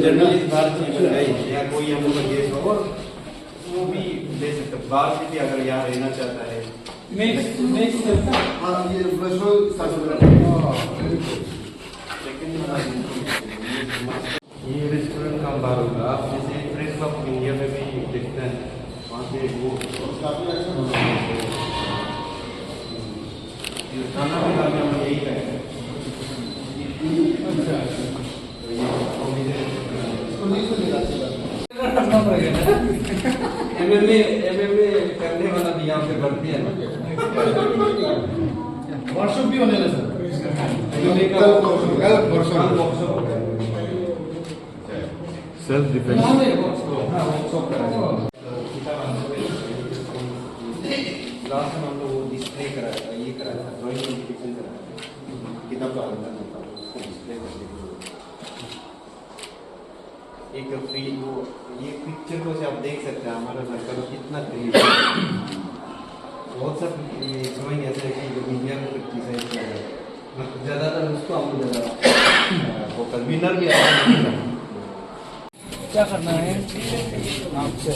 Journalist बाहर या कोई हम लोग गेस्ट हो वो भी ले सकते बाहर से भी अगर यहाँ रहना चाहता है ये रेस्टोरेंट का बार होगा आप जैसे प्रेस क्लब ऑफ इंडिया में भी देखते हैं वहाँ से वो खाना भी हम यही करेंगे एमएमए करने वाला भी यहाँ पे भर्ती है ना वर्कशॉप भी होने लगा सेल्फ डिफेंस लास्ट में हम लोग वो डिस्प्ले कराया था ये कराया था ड्राइंग कॉम्पिटिशन कराया था किताब का आवेदन होता है उसको डिस्प्ले करके एक फ्री वो ये पिक्चर को से आप देख सकते हैं हमारा लड़का कितना क्रिएटिव बहुत सब ये ड्राइंग ऐसे है कि जो मीडिया में क्रिटिसाइज किया है ज़्यादातर उसको हमको ज़्यादा फोकस विनर भी आता है क्या करना है आपसे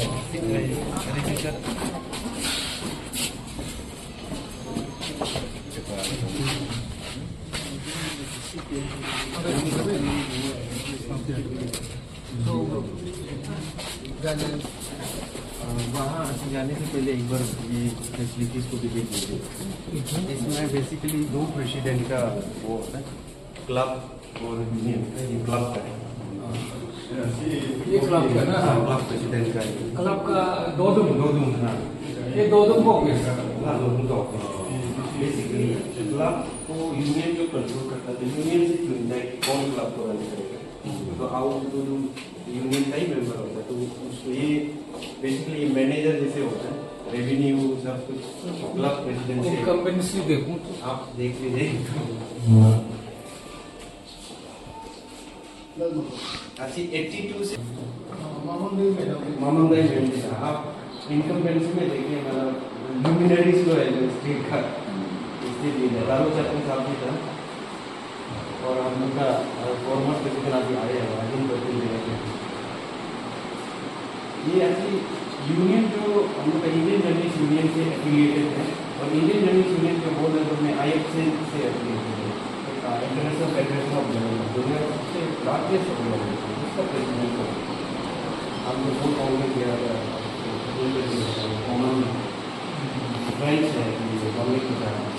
वहाँ जाने से पहले एक बार ये फैसिलिटीज़ को भी देख लीजिए इसमें बेसिकली दो प्रेसिडेंट का वो होता है क्लब और यूनियन क्लब का ये क्लब का ना क्लब प्रेसिडेंट का क्लब का दो दूम हाँ ये दो दूम को ऑफिस हाँ दो दूम का ऑफिस बेसिकली क्लब को यूनियन जो कंट्रोल करता है यूनियन से चुनता है कौन क्लब को रन करेगा तो आउट तो यूनियन का ही मेंबर होता है तो उसको ये बेसिकली मैनेजर जैसे होता है रेवेन्यू सब कुछ क्लब प्रेसिडेंट से कंपनी देखूं तो आप देख लीजिए अच्छी 82 से मामून भाई आप इनकम्बेंसी में देखिए मतलब लुमिनरीज को है जो स्टेट का इसलिए दारू चटनी साहब भी था और हम लोग का फॉर्मर प्रेसिडेंट अभी आए हैं राजेंद्र प्रेसिडेंट ये एक्चुअली यूनियन जो हम लोग का इंडियन जर्नलिस्ट यूनियन से एफिलिएटेड है और इंडियन जर्नलिस्ट यूनियन के बोर्ड मेंबर में IFC से एफिलिएटेड है इंटरनेशनल फेडरेशन ऑफ जर्नलिस्ट दुनिया का सबसे लार्जेस्ट ऑर्गेनाइजेशन उसका प्रेसिडेंट है हम लोग वो काउंट किया कॉमन राइट्स है पब्लिक की तरह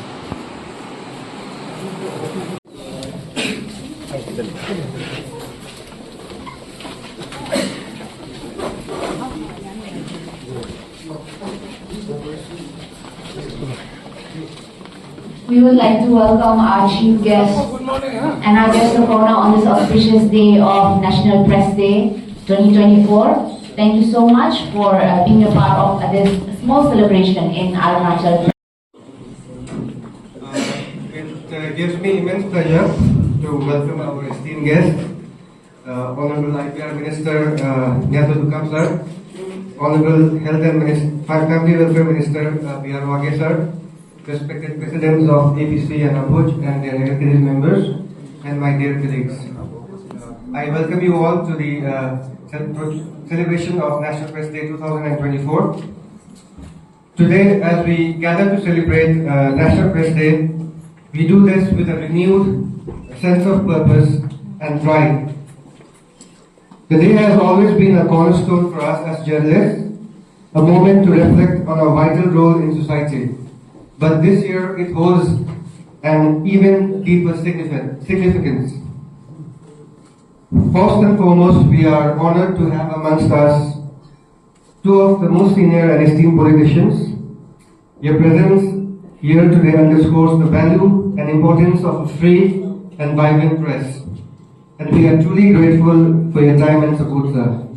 We would like to welcome our chief guest and our guest of honor on this auspicious day of National Press Day 2024. Thank you so much for being a part of this small celebration in Arunachal. It gives me immense pleasure to welcome our esteemed guest, Honorable IPR Minister Nyato Dukam sir, Honorable Health and Family Welfare Minister B.R. Wage sir, respected presidents of APC and Abuj and their executive members, and my dear colleagues. I welcome you all to the celebration of National Press Day 2024. Today, as we gather to celebrate National Press Day, we do this with a renewed sense of purpose and pride. The day has always been a cornerstone for us as journalists, a moment to reflect on our vital role in society. But this year it holds an even deeper significance. First and foremost, we are honored to have amongst us two of the most senior and esteemed politicians. Your presence here today underscores the value and importance of a free and vibrant press. And we are truly grateful for your time and support, sir.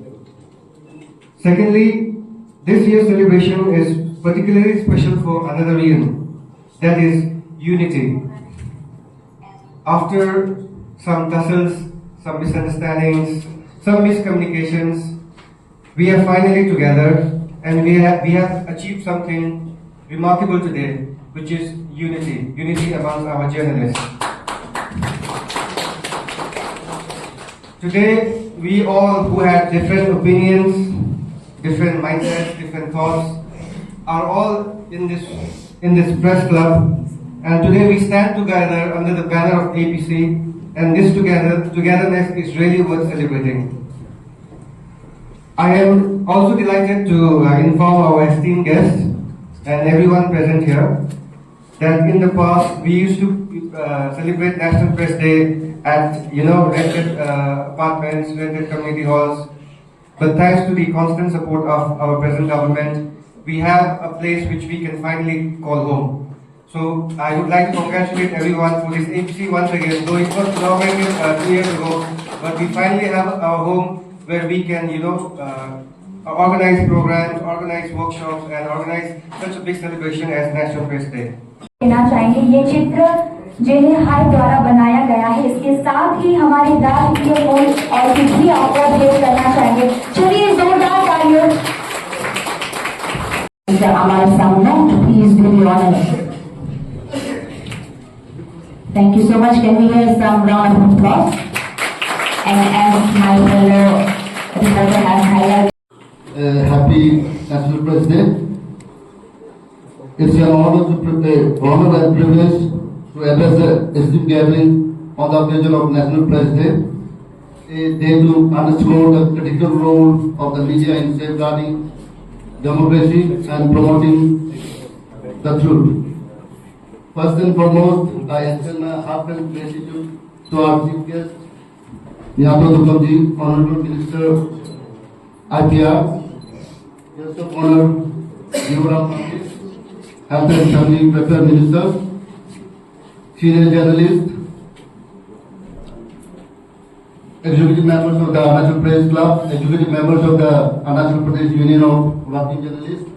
Secondly, this year's celebration is particularly special for another reason, that is unity. After some tussles, some misunderstandings, some miscommunications, we are finally together and we have achieved something remarkable today, which is unity amongst our journalists. Today, we all who had different opinions, different mindsets, different thoughts, are all in this press club, and today we stand together under the banner of APC, and this togetherness is really worth celebrating. I am also delighted to inform our esteemed guests and everyone present here that in the past we used to celebrate National Press Day at rented apartments, rented community halls. But thanks to the constant support of our present government, we have a place which we can finally call home. So I would like to congratulate everyone for this APC once again. Though it was inaugurated 2 years ago, but we finally have our home where we can, organize programs, organize workshops, and organize such a big celebration as National Press Day. कहना चाहेंगे ये चित्र जिन्हें high द्वारा बनाया गया है, इसके साथ ही हमारी राष्ट्रीय फूल और चिट्ठी आपको भेंट करना चाहेंगे। चलिए जोरदार तालियों। Mr. Amar Samna, please do the honors. Thank you so much. Can we hear some round of applause? And as my fellow reporter has highlighted. Happy National Press Day. It's an honor and privilege to address the esteemed gathering on the occasion of National Press Day, a day to underscore the critical role of the media in safeguarding democracy and promoting the truth. First and foremost, I extend my heartfelt gratitude to our chief guest, Nyato Dukamji, Honorable Minister IPR, Guest of Honor, Yuvraj Mantri, Health and Family Welfare Minister, senior journalist, executive members of the Arunachal Press Club, executive members of the Arunachal Pradesh Union of Working Journalists.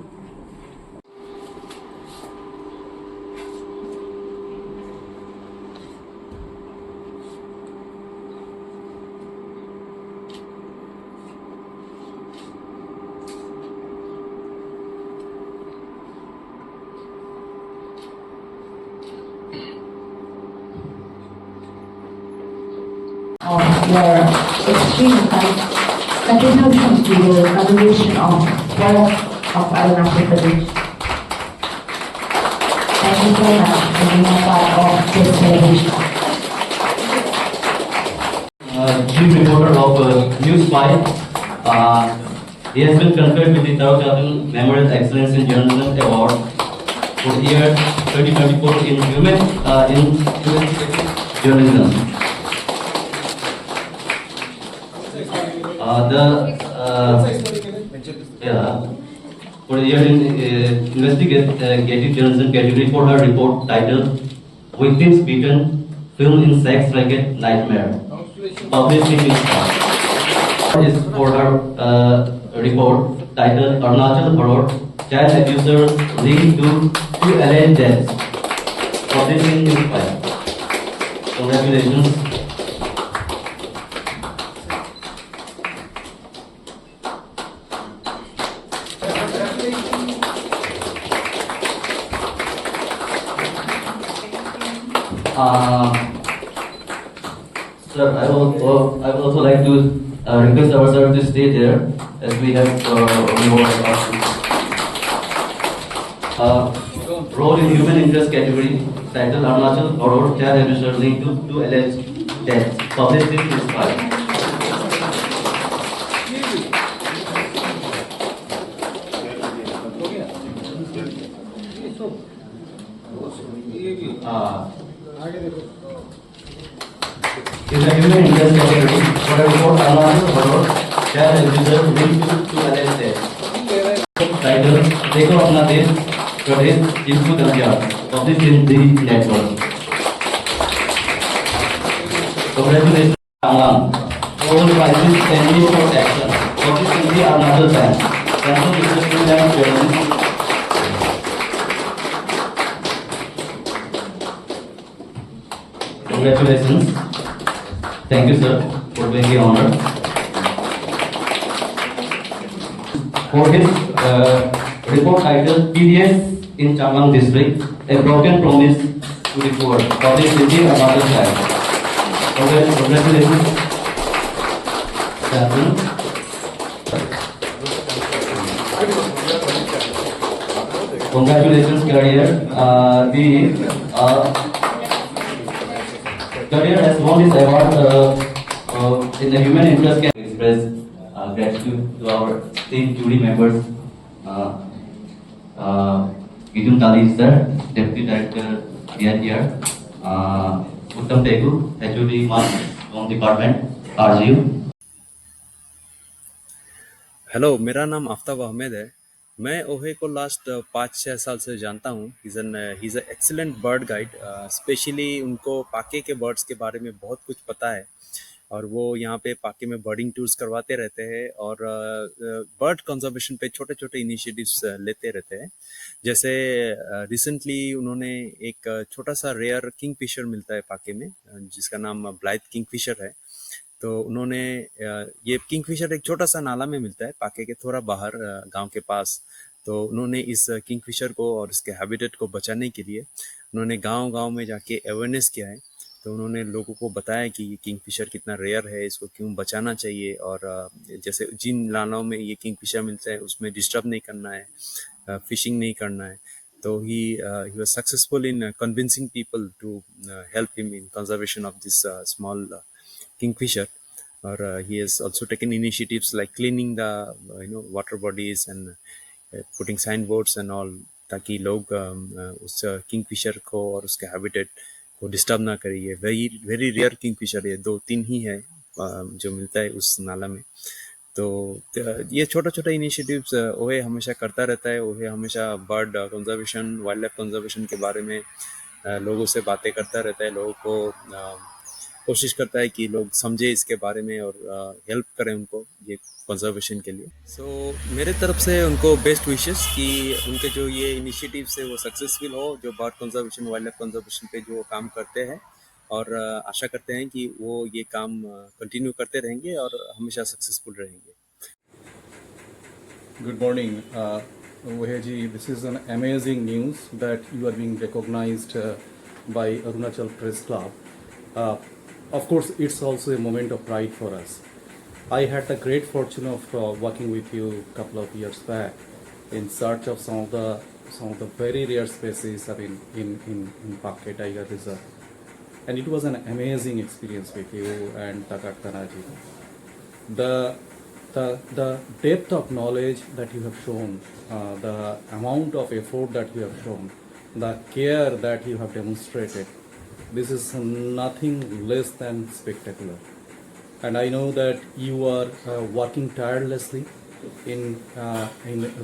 Of your extreme contributions to the conservation of forests of Arunachal Pradesh. Thank you so much for being a part of this celebration. Chief reporter of News 5. He has been conferred with the Taro Chapel Memorial Excellence in Journalism Award for the year 2024 in Human Journalism. For the year in investigative journalism category for her report titled "Victims Beaten, Film in Sex Racket Nightmare," published in News 5. Is for her report titled "Arunachal Horror: Child Abusers Linked to 2 Alleged Deaths," published in News 5. Congratulations. Sir, I would also like to request our sir to stay there as we have more role in human interest category titled Arunachal Horror: Child Abusers Linked to 2 Alleged Deaths, published in News 5. In the human interest category, for a report Arunachal Horror: Child Abusers Linked to 2 Alleged Deaths, title "देखो अपना देश प्रदेश जिसको दंडिया," published in the network. Congratulations, Angam. All prizes pending for action, published in the Arunachal Times. Central Research and Journalism. Congratulations. Thank you, sir, for being the honor. For his report titled "PDS in Changlang district, a broken promise to the poor, publicity about the child. Congratulations, Captain. Congratulations, career. Career has won this award in the human interest. Can express gratitude to our state jury members. Idun Tali sir, Deputy Director DITR, Uttam Tegu, HOD from Department, RGU. Hello, मेरा नाम आफ्ताब अहमद है। मैं ओहे को last 5-6 साल से जानता हूँ। He is excellent bird guide. Specially उनको पाके के बर्ड्स के बारे में बहुत कुछ पता है और वो यहाँ पे पाके में बर्डिंग टूर्स करवाते रहते हैं और बर्ड कंजर्वेशन पे छोटे छोटे इनिशिएटिव्स लेते रहते हैं। जैसे रिसेंटली उन्होंने एक छोटा सा रेयर किंगफिशर मिलता है पाके में, जिसका नाम ब्लाइथ किंगफिशर है। तो उन्होंने ये किंगफिशर एक छोटा सा नाला में मिलता है पाके के थोड़ा बाहर गांव के पास। तो उन्होंने इस किंगफिशर को और इसके हैबिटेट को बचाने के लिए उन्होंने गांव-गांव में जाके अवेयरनेस किया है। तो उन्होंने लोगों को बताया कि ये किंगफिशर कितना रेयर है, इसको क्यों बचाना चाहिए और जैसे जिन नालों में ये किंगफिशर मिलता है उसमें डिस्टर्ब नहीं करना है, फिशिंग नहीं करना है। तो he was successful in convincing people to help him in conservation of this small kingfisher. Or he has also taken initiatives like cleaning the water bodies and putting signboards and all, ताकि लोग उस Kingfisher को और उसके habitat को disturb ना करें। ये वेरी रेयर किंगफिशर है, 2-3 ही है जो मिलता है उस नाला में। तो ये छोटा छोटा इनिशिएटिव्स ओहे हमेशा करता रहता है। ओहे हमेशा bird conservation, wild life conservation के बारे में लोगों से बातें करता रहता है, लोगों को कोशिश करता है कि लोग समझे इसके बारे में और हेल्प करें उनको ये कंजर्वेशन के लिए। सो मेरे तरफ से उनको बेस्ट विशेस कि उनके जो ये इनिशिएटिव्स है वो सक्सेसफुल हो, जो bird conservation, wild life conservation पे जो काम करते हैं, और आशा करते हैं कि वो ये काम कंटिन्यू करते रहेंगे और हमेशा सक्सेसफुल रहेंगे। Good morning, Waheji. This is an amazing news that you are being recognized by Arunachal Press Club. Of course, it's also a moment of pride for us. I had the great fortune of working with you a couple of years back in search of some of the very rare species. I mean, in Pakke Tiger Reserve, and it was an amazing experience with you and Takat Tanaji. The depth of knowledge that you have shown, the amount of effort that you have shown, the care that you have demonstrated, this is nothing less than spectacular. And I know that you are working tirelessly in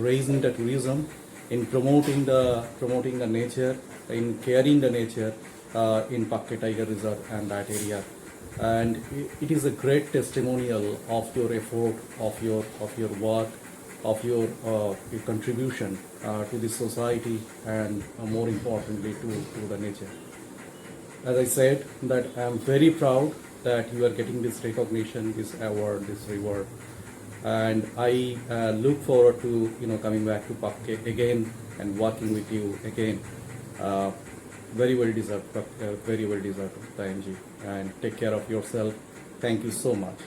raising the tourism, in promoting the nature, in caring the nature in Pakke Tiger Reserve and that area. And it is a great testimonial of your effort, of your work, of your contribution to the society, and more importantly to the nature. As I said, that I am very proud that you are getting this recognition, this award, this reward, and I look forward to coming back to Pakke again and working with you again. Very well deserved, very well deserved, Tayanji. And take care of yourself. Thank you so much.